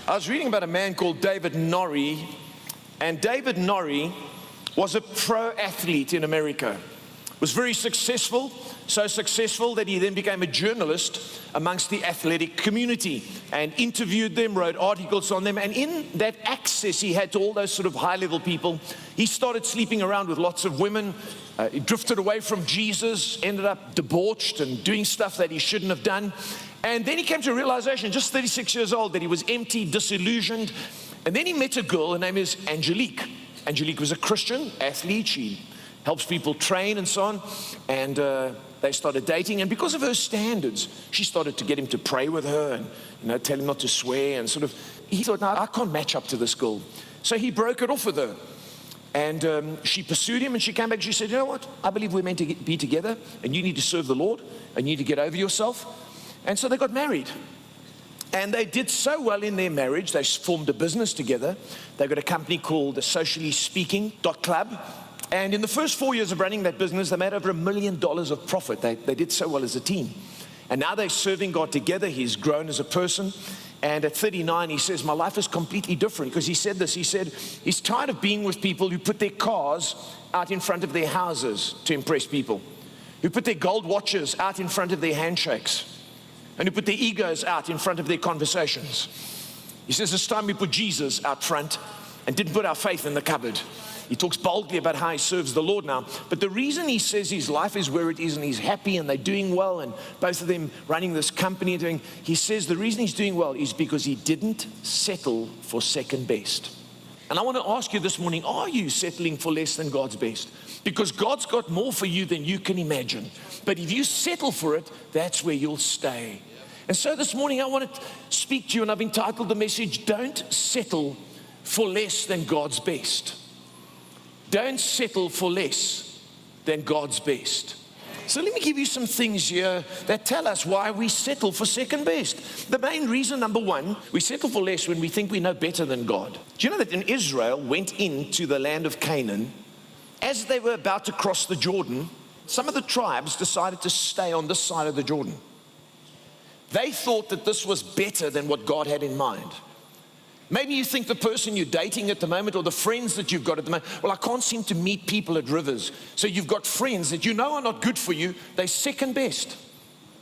I was reading about a man called David Nori, and David Nori was a pro athlete in America. Was very successful, so successful that he then became a journalist amongst the athletic community and interviewed them, wrote articles on them, and in that access he had to all those sort of high-level people, he started sleeping around with lots of women. He drifted away from Jesus, ended up debauched and doing stuff that he shouldn't have done. And then he came to a realization, just 36 years old, that he was empty, disillusioned. And then he met a girl, her name is Angelique. Angelique was a Christian athlete. She helps people train and so on. And they started dating. And because of her standards, she started to get him to pray with her and tell him not to swear. And sort of, he thought, no, I can't match up to this girl. So he broke it off with her. And she pursued him, and she came back. She said, you know what? I believe we're meant to be together, and you need to serve the Lord, and you need to get over yourself. And so they got married. And they did so well in their marriage. They formed a business together. They got a company called the Socially Speaking Club. And in the first 4 years of running that business, they made over $1 million of profit. They did so well as a team. And now they're serving God together. He's grown as a person. And at 39, he says, my life is completely different. Because he said this, he said, he's tired of being with people who put their cars out in front of their houses to impress people, who put their gold watches out in front of their handshakes, and who put their egos out in front of their conversations. He says, it's time we put Jesus out front and didn't put our faith in the cupboard. He talks boldly about how he serves the Lord now. But the reason he says his life is where it is and he's happy and they're doing well and both of them running this company and doing, he says the reason he's doing well is because he didn't settle for second best. And I want to ask you this morning, are you settling for less than God's best? Because God's got more for you than you can imagine. But if you settle for it, that's where you'll stay. And so this morning I want to speak to you, and I've entitled the message, Don't Settle for Less Than God's Best. Don't settle for less than God's best. So let me give you some things here that tell us why we settle for second best. The main reason, number one, we settle for less when we think we know better than God. Do you know that when Israel went into the land of Canaan, as they were about to cross the Jordan, some of the tribes decided to stay on this side of the Jordan. They thought that this was better than what God had in mind. Maybe you think the person you're dating at the moment or the friends that you've got at the moment, well, I can't seem to meet people at rivers. So you've got friends that you know are not good for you. They're second best.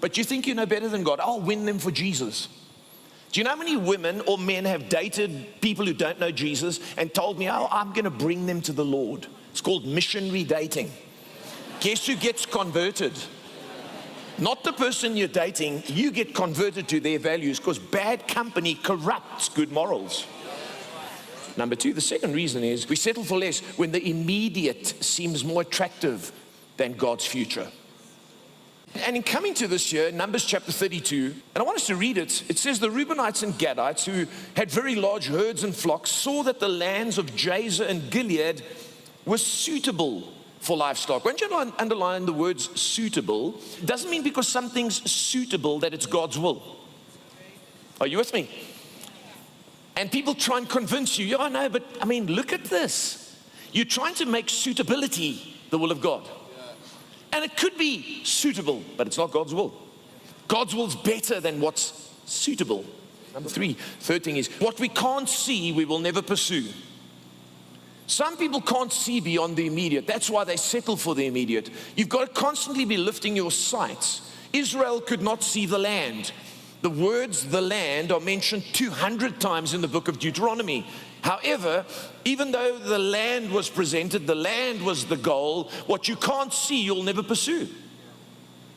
But you think you know better than God. I'll win them for Jesus. Do you know how many women or men have dated people who don't know Jesus and told me, oh, I'm going to bring them to the Lord? It's called missionary dating. Guess who gets converted? Not the person you're dating. You get converted to their values, because bad company corrupts good morals. Number two, the second reason is we settle for less when the immediate seems more attractive than God's future. And in coming to this year, Numbers chapter 32, and I want us to read it, it says, the Reubenites and Gadites, who had very large herds and flocks, saw that the lands of Jazer and Gilead were suitable for livestock. Won't you underline the words suitable? It doesn't mean because something's suitable that it's God's will. Are you with me? And people try and convince you, yeah, no, but I mean, look at this. You're trying to make suitability the will of God. And it could be suitable, but it's not God's will. God's will's better than what's suitable. Number three, third thing is, what we can't see, we will never pursue. Some people can't see beyond the immediate. That's why they settle for the immediate. You've got to constantly be lifting your sights. Israel could not see the land. The words the land are mentioned 200 times in the book of Deuteronomy. However, even though the land was presented, the land was the goal, what you can't see, you'll never pursue.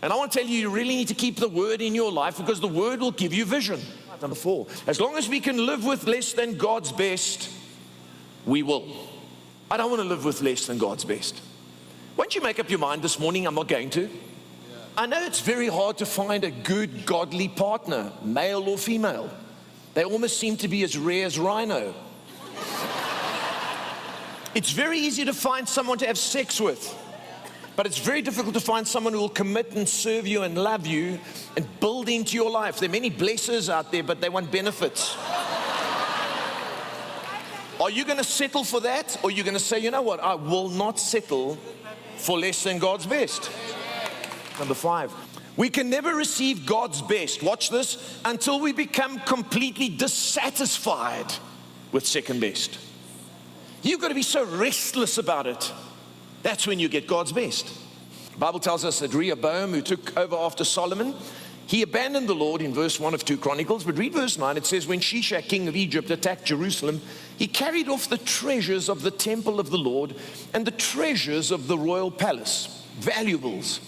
And I want to tell you, you really need to keep the word in your life, because the word will give you vision. Number four, as long as we can live with less than God's best, we will. I don't want to live with less than God's best. Won't you make up your mind this morning? I'm not going to. I know it's very hard to find a good, godly partner, male or female. They almost seem to be as rare as rhino. It's very easy to find someone to have sex with, but it's very difficult to find someone who will commit and serve you and love you and build into your life. There are many blessers out there, but they want benefits. Are you going to settle for that? Or are you going to say, you know what, I will not settle for less than God's best? Number five, We can never receive God's best, watch this, until we become completely dissatisfied with second best. You've got to be so restless about it. That's when you get God's best. The Bible tells us that Rehoboam, who took over after Solomon, he abandoned the Lord in verse 1 of 2 Chronicles. But read verse 9, it says, when Shishak, king of Egypt, attacked Jerusalem, he carried off the treasures of the temple of the Lord and the treasures of the royal palace, valuables.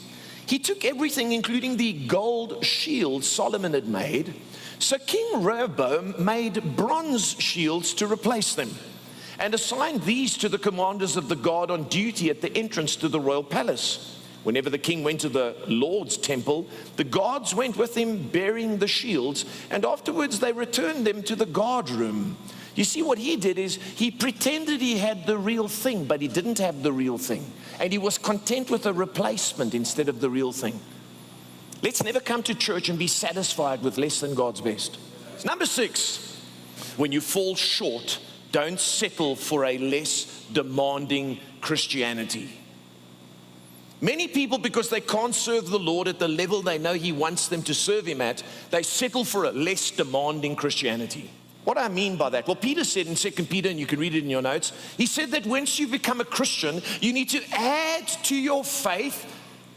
He took everything, including the gold shield Solomon had made. So King Rehoboam made bronze shields to replace them, and assigned these to the commanders of the guard on duty at the entrance to the royal palace. Whenever the king went to the Lord's temple, the guards went with him bearing the shields, and afterwards they returned them to the guard room. You see, what he did is he pretended he had the real thing, but he didn't have the real thing. And he was content with a replacement instead of the real thing. Let's never come to church and be satisfied with less than God's best. Number 6, when you fall short, don't settle for a less demanding Christianity. Many people, because they can't serve the Lord at the level they know He wants them to serve Him at, they settle for a less demanding Christianity. What do I mean by that? Well, Peter said in 2 Peter, and you can read it in your notes, he said that once you become a Christian, you need to add to your faith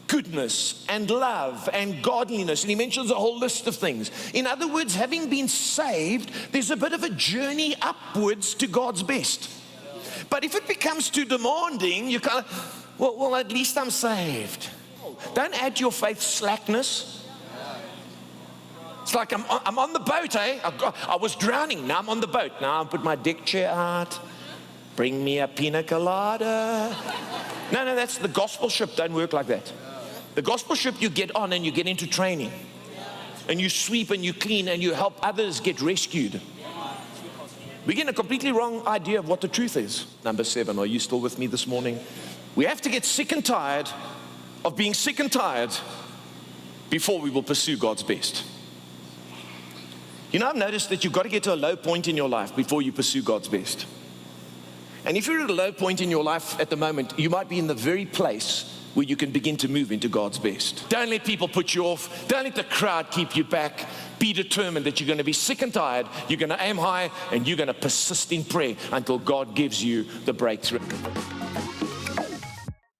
goodness and love and godliness. And he mentions a whole list of things. In other words, having been saved, there's a bit of a journey upwards to God's best. But if it becomes too demanding, you kind of, well, at least I'm saved. Don't add to your faith slackness. It's like I'm on the boat, eh? I was drowning, now I'm on the boat. Now I put my deck chair out. Bring me a pina colada. No, that's the gospel ship. Don't work like that. The gospel ship, you get on and you get into training. And you sweep and you clean and you help others get rescued. We get a completely wrong idea of what the truth is. Number 7, are you still with me this morning? We have to get sick and tired of being sick and tired before we will pursue God's best. You know, I've noticed that you've got to get to a low point in your life before you pursue God's best. And if you're at a low point in your life at the moment, you might be in the very place where you can begin to move into God's best. Don't let people put you off. Don't let the crowd keep you back. Be determined that you're going to be sick and tired. You're going to aim high and you're going to persist in prayer until God gives you the breakthrough.